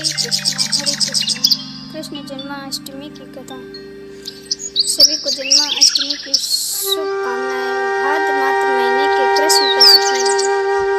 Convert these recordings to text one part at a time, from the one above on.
हरे कृष्ण। कृष्ण जन्माष्टमी की कथा। सभी को जन्माष्टमी की शुभकामनाएं। भाद्र मात्र महीने के कृष्ण पक्ष की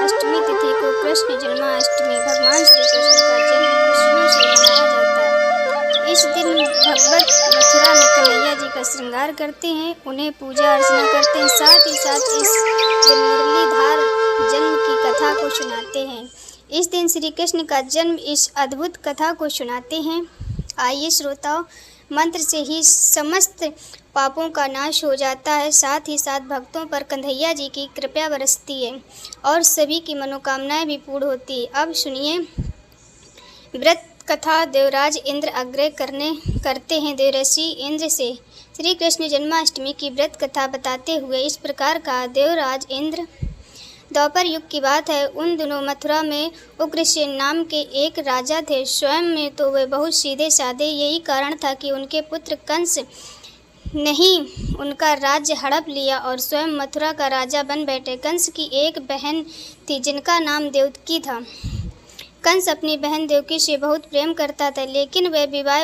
अष्टमी तिथि को कृष्ण जन्माष्टमी भगवान श्री कृष्ण का जन्म खुशियों से मनाया जाता है। इस दिन भगवत मथुरा में कन्हैया जी का श्रृंगार करते हैं, उन्हें पूजा अर्चना करते हैं, साथ ही साथ इस दिन मुरलीधर जन्म की कथा को सुनाते हैं। इस दिन श्री कृष्ण का जन्म इस अद्भुत कथा को सुनाते हैं। आइए श्रोताओं, मंत्र से ही समस्त पापों का नाश हो जाता है, साथ ही साथ भक्तों पर कन्हैया जी की कृपा बरसती है और सभी की मनोकामनाएं भी पूर्ण होती है। अब सुनिए व्रत कथा। देवराज इंद्र आग्रह करते हैं देवर्षि इंद्र से। श्री कृष्ण जन्माष्टमी की व्रत कथा बताते हुए इस प्रकार का देवराज इंद्र। द्वापर युग की बात है। उन दिनों मथुरा में उग्रसेन नाम के एक राजा थे। स्वयं में तो वे बहुत सीधे साधे, यही कारण था कि उनके पुत्र कंस नहीं उनका राज्य हड़प लिया और स्वयं मथुरा का राजा बन बैठे। कंस की एक बहन थी जिनका नाम देवकी था। कंस अपनी बहन देवकी से बहुत प्रेम करता था, लेकिन वह विवाह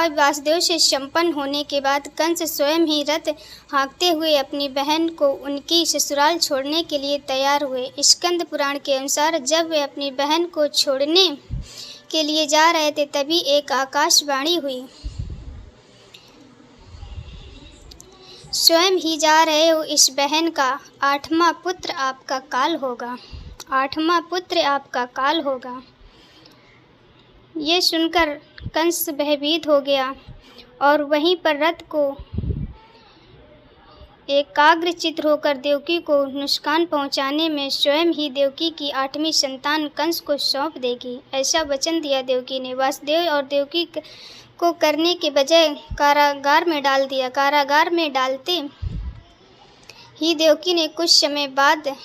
वासुदेव से संपन्न होने के बाद कंस स्वयं ही रथ हाँकते हुए अपनी बहन को उनकी ससुराल छोड़ने के लिए तैयार हुए। स्कंद पुराण के अनुसार जब वे अपनी बहन को छोड़ने के लिए जा रहे थे, तभी एक आकाशवाणी हुई, स्वयं ही जा रहे हो, इस बहन का 8वां पुत्र आपका काल होगा। 8वां पुत्र आपका काल होगा। ये सुनकर कंस भयभीत हो गया और वहीं पर रथ को एकाग्रचित्त होकर देवकी को नुकसान पहुंचाने में स्वयं ही देवकी की 8वीं संतान कंस को सौंप देगी, ऐसा वचन दिया। देवकी ने वासुदेव और देवकी को करने के बजाय कारागार में डाल दिया। कारागार में डालते ही देवकी ने कुछ समय बाद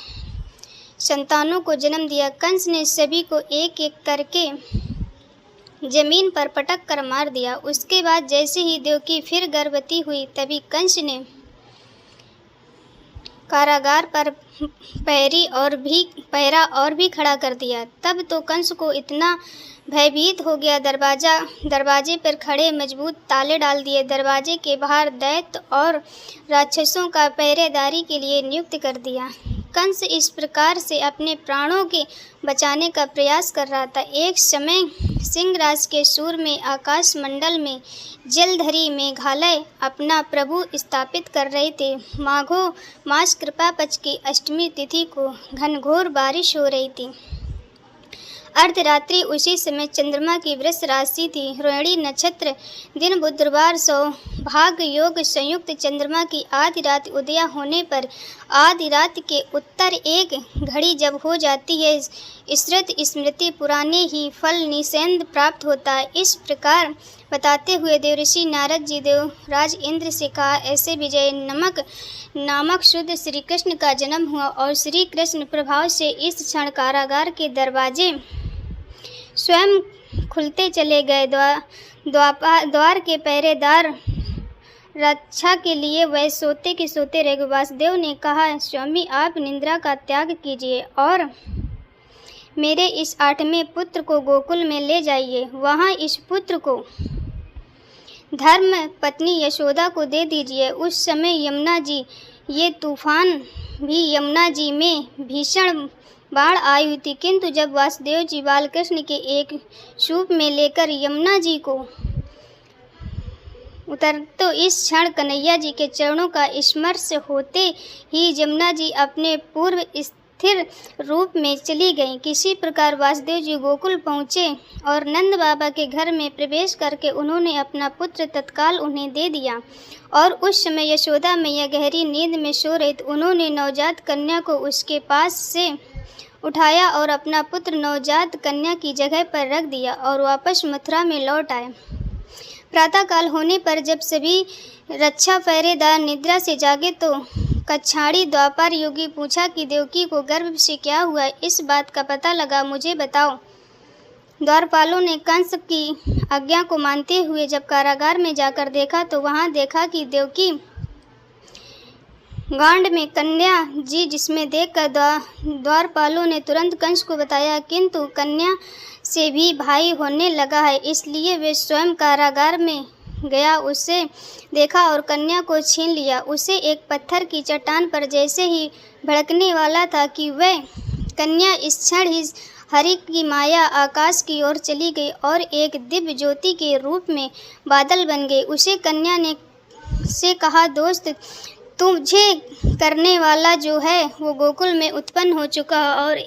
संतानों को जन्म दिया। कंस ने सभी को एक एक करके जमीन पर पटक कर मार दिया। उसके बाद जैसे ही देवकी फिर गर्भवती हुई, तभी कंस ने कारागार पर पहरा और भी खड़ा कर दिया। तब तो कंस को इतना भयभीत हो गया, दरवाजे पर खड़े मजबूत ताले डाल दिए। दरवाजे के बाहर दैत्य और राक्षसों का पहरेदारी के लिए नियुक्त कर दिया। कंस इस प्रकार से अपने प्राणों के बचाने का प्रयास कर रहा था। एक समय सिंहराज के सूर में आकाश मंडल में जलधरी मेघालय अपना प्रभु स्थापित कर रहे थे। माघो मास कृपा पक्ष की अष्टमी तिथि को घनघोर बारिश हो रही थी। अर्धरात्रि उसी समय चंद्रमा की वृष राशि थी। रोहिणी नक्षत्र दिन बुधवार सौभाग्य योग संयुक्त चंद्रमा की आधी रात उदय होने पर आधी रात के उत्तर एक घड़ी जब हो जाती है, श्रुत स्मृति पुराने ही फल निषेध प्राप्त होता है। इस प्रकार बताते हुए देवर्षि नारद जी देवराज इंद्र से कहा, ऐसे विजय नामक शुद्ध श्री कृष्ण का जन्म हुआ और श्री कृष्ण प्रभाव से इस क्षण कारागार के दरवाजे स्वयं खुलते चले गए। द्वार के पहरेदार रक्षा के लिए वह सोते के सोते रह गए। वासुदेव ने कहा, स्वामी आप निद्रा का त्याग कीजिए और मेरे इस 8वें पुत्र को गोकुल में ले जाइए। वहाँ इस पुत्र को धर्म पत्नी यशोदा को दे दीजिए। उस समय यमुना जी, ये तूफान भी यमुना जी में भीषण बाढ़ आई हुई थी, किंतु जब वासुदेव जी बालकृष्ण के एक सूप में लेकर यमुना जी को उतर तो इस क्षण कन्हैया जी के चरणों का स्पर्श होते ही यमुना जी अपने पूर्व स्थिर रूप में चली गईं। किसी प्रकार वासुदेव जी गोकुल पहुँचे और नंद बाबा के घर में प्रवेश करके उन्होंने अपना पुत्र तत्काल उन्हें दे दिया। और उस समय यशोदा मैया गहरी नींद में सो रही। उन्होंने नवजात कन्या को उसके पास से उठाया और अपना पुत्र नवजात कन्या की जगह पर रख दिया और वापस मथुरा में लौट आए। प्रातःकाल होने पर जब सभी रक्षा पहरेदार निद्रा से जागे तो कछाड़ी द्वापर योगी पूछा कि देवकी को गर्भ से क्या हुआ, इस बात का पता लगा, मुझे बताओ। द्वारपालों ने कंस की आज्ञा को मानते हुए जब कारागार में जाकर देखा तो वहां देखा कि देवकी गांड में कन्या जी जिसमें देखकर द्वारपालों ने तुरंत कंस को बताया, किंतु कन्या से भी भाई होने लगा है, इसलिए वे स्वयं कारागार में गया, उसे देखा और कन्या को छीन लिया। उसे एक पत्थर की चट्टान पर जैसे ही भड़कने वाला था कि वह कन्या इस क्षण ही हरि की माया आकाश की ओर चली गई और एक दिव्य ज्योति के रूप में बादल बन गई। उसे कन्या ने से कहा, दोस्त, तुझे करने वाला जो है वो गोकुल में उत्पन्न हो चुका है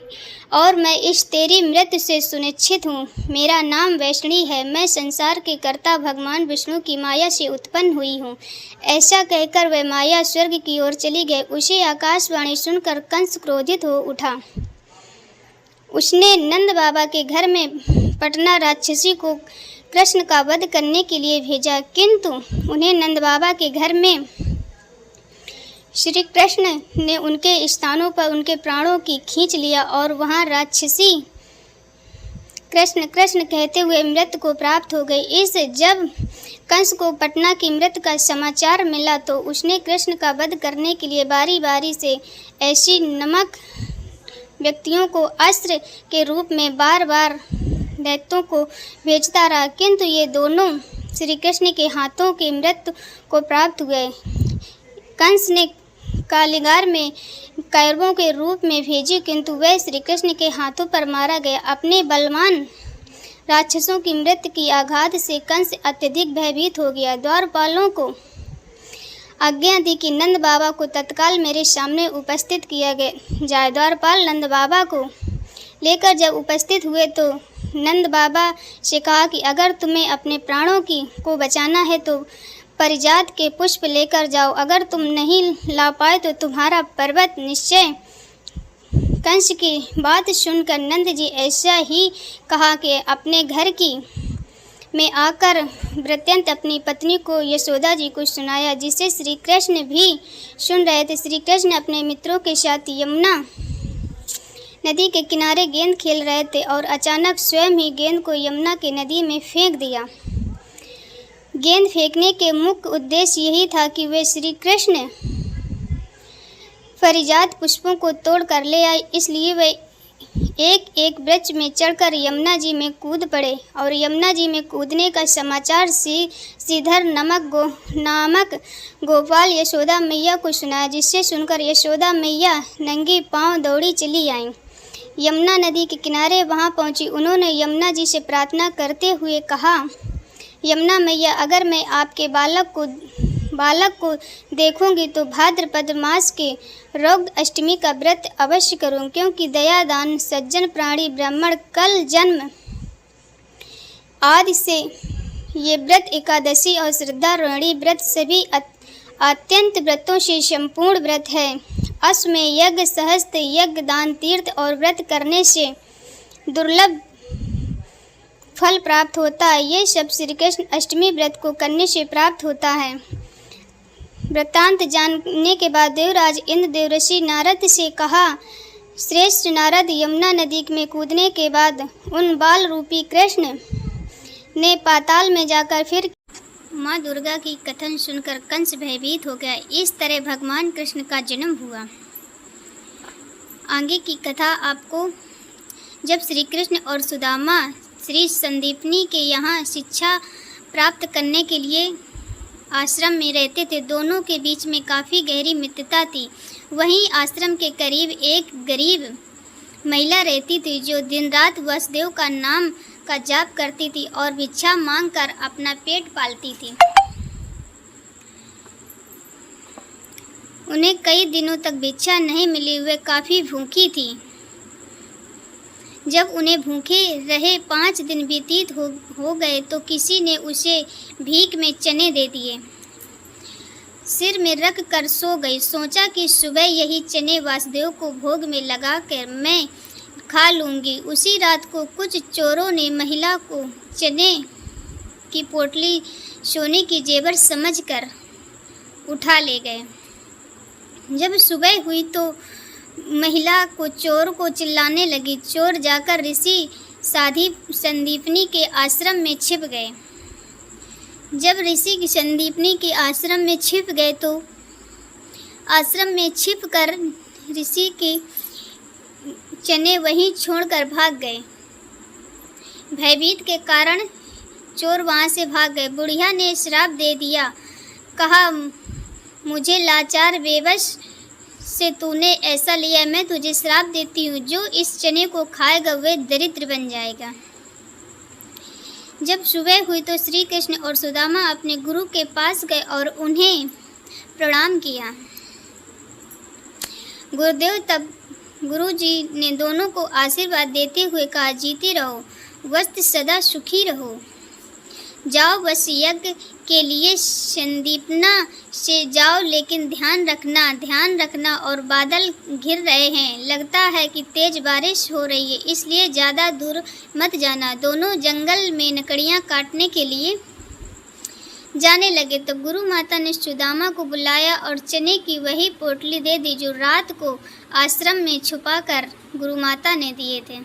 और मैं इस तेरी मृत्यु से सुनिश्चित हूँ। मेरा नाम वैष्णी है, मैं संसार के कर्ता भगवान विष्णु की माया से उत्पन्न हुई हूँ। ऐसा कहकर वह माया स्वर्ग की ओर चली गई। उसे आकाशवाणी सुनकर कंस क्रोधित हो उठा। उसने नंद बाबा के घर में पटना राक्षसी को कृष्ण का वध करने के लिए भेजा, किंतु उन्हें नंद बाबा के घर में श्री कृष्ण ने उनके स्थानों पर उनके प्राणों की खींच लिया और वहां राक्षसी कृष्ण कृष्ण कहते हुए मृत्यु को प्राप्त हो गई। इस जब कंस को पटना की मृत्यु का समाचार मिला तो उसने कृष्ण का वध करने के लिए बारी बारी से ऐसी नमक व्यक्तियों को अस्त्र के रूप में बार बार दैत्यों को भेजता रहा, किंतु ये दोनों श्री कृष्ण के हाथों की मृत्यु को प्राप्त हुए। कंस ने कालीगार में कौरवों के रूप में भेजी, किंतु वह श्री कृष्ण के हाथों पर मारा गया। अपने बलवान राक्षसों की मृत्यु की आघात से कंस अत्यधिक भयभीत हो गया। द्वारपालों को आज्ञा दी कि नंद बाबा को तत्काल मेरे सामने उपस्थित किया जाए। द्वारपाल नंद बाबा को लेकर जब उपस्थित हुए तो नंद बाबा से कहा कि अगर तुम्हें अपने प्राणों को बचाना है तो परिजात के पुष्प लेकर जाओ, अगर तुम नहीं ला पाए तो तुम्हारा पर्वत निश्चय। कंस की बात सुनकर नंद जी ऐसा ही कहा कि अपने घर में आकर वृत्तांत अपनी पत्नी को यशोदा जी को सुनाया, जिसे श्री कृष्ण भी सुन रहे थे। श्री कृष्ण अपने मित्रों के साथ यमुना नदी के किनारे गेंद खेल रहे थे और अचानक स्वयं ही गेंद को यमुना की नदी में फेंक दिया। गेंद फेंकने के मुख्य उद्देश्य यही था कि वे श्री कृष्ण परिजात पुष्पों को तोड़ कर ले आए, इसलिए वे एक एक वृक्ष में चढ़कर यमुना जी में कूद पड़े और यमुना जी में कूदने का समाचार श्रीधर नामक गोपाल यशोदा मैया को सुनाया, जिससे सुनकर यशोदा मैया नंगी पांव दौड़ी चली आईं। यमुना नदी के किनारे वहां पहुंची। उन्होंने यमुना जी से प्रार्थना करते हुए कहा, यमुना मैया, अगर मैं आपके बालक को देखूंगी तो भाद्रपद मास के रोग अष्टमी का व्रत अवश्य करूं, क्योंकि दया दान सज्जन प्राणी ब्राह्मण कल जन्म आदि से ये व्रत एकादशी और श्रद्धा रोहिणी व्रत सभी अत्यंत व्रतों से संपूर्ण व्रत है। अश्वमेध यज्ञ, सहस्त्र यज्ञ, दान, तीर्थ और व्रत करने से दुर्लभ फल प्राप्त होता है। ये सब श्री कृष्ण अष्टमी व्रत को करने से प्राप्त होता है। वृत्तांत जानने के बाद देवराज इंद्र देवर्षि नारद से कहा, श्रेष्ठ नारद, यमुना नदी में कूदने के बाद उन बाल रूपी कृष्ण ने पाताल में जाकर फिर माँ दुर्गा की कथन सुनकर कंस भयभीत हो गया। इस तरह भगवान कृष्ण का जन्म हुआ। आगे की कथा आपको जब श्री कृष्ण और सुदामा श्री संदीपनी के यहाँ शिक्षा प्राप्त करने के लिए आश्रम में रहते थे, दोनों के बीच में काफ़ी गहरी मित्रता थी। वहीं आश्रम के करीब एक गरीब महिला रहती थी जो दिन रात वसुदेव का नाम का जाप करती थी और भिक्षा मांगकर अपना पेट पालती थी। उन्हें कई दिनों तक भिक्षा नहीं मिली, वे काफ़ी भूखी थी। जब उन्हें भूखे रहे 5 दिन व्यतीत हो गए तो किसी ने उसे भीख में चने दे दिए। सिर में रख कर सो गई। सोचा कि सुबह यही चने वासुदेव को भोग में लगाकर मैं खा लूँगी। उसी रात को कुछ चोरों ने महिला को चने की पोटली सोने की जेवर समझकर उठा ले गए। जब सुबह हुई तो महिला को चोर को चिल्लाने लगी। चोर जाकर ऋषि साधी संदीपनी के आश्रम में छिप गए। जब ऋषि की संदीपनी के आश्रम में छिप गए तो आश्रम में छिपकर ऋषि के चने वहीं छोड़कर भाग गए। भयभीत के कारण चोर वहां से भाग गए। बुढ़िया ने श्राप दे दिया, कहा, मुझे लाचार बेबस से तूने ऐसा लिया, मैं तुझे श्राप देती हूँ, जो इस चने को खाएगा वह दरिद्र बन जाएगा। जब सुबह हुई तो श्री कृष्ण और सुदामा अपने गुरु के पास गए और उन्हें प्रणाम किया। गुरु जी ने दोनों को आशीर्वाद देते हुए कहा, जीते रहो, वस्त सदा सुखी रहो। जाओ, बस यज्ञ के लिए संदीपना से जाओ, लेकिन ध्यान रखना और बादल घिर रहे हैं, लगता है कि तेज बारिश हो रही है, इसलिए ज़्यादा दूर मत जाना। दोनों जंगल में लकड़ियाँ काटने के लिए जाने लगे तो गुरु माता ने सुदामा को बुलाया और चने की वही पोटली दे दी जो रात को आश्रम में छुपाकर गुरु माता ने दिए थे।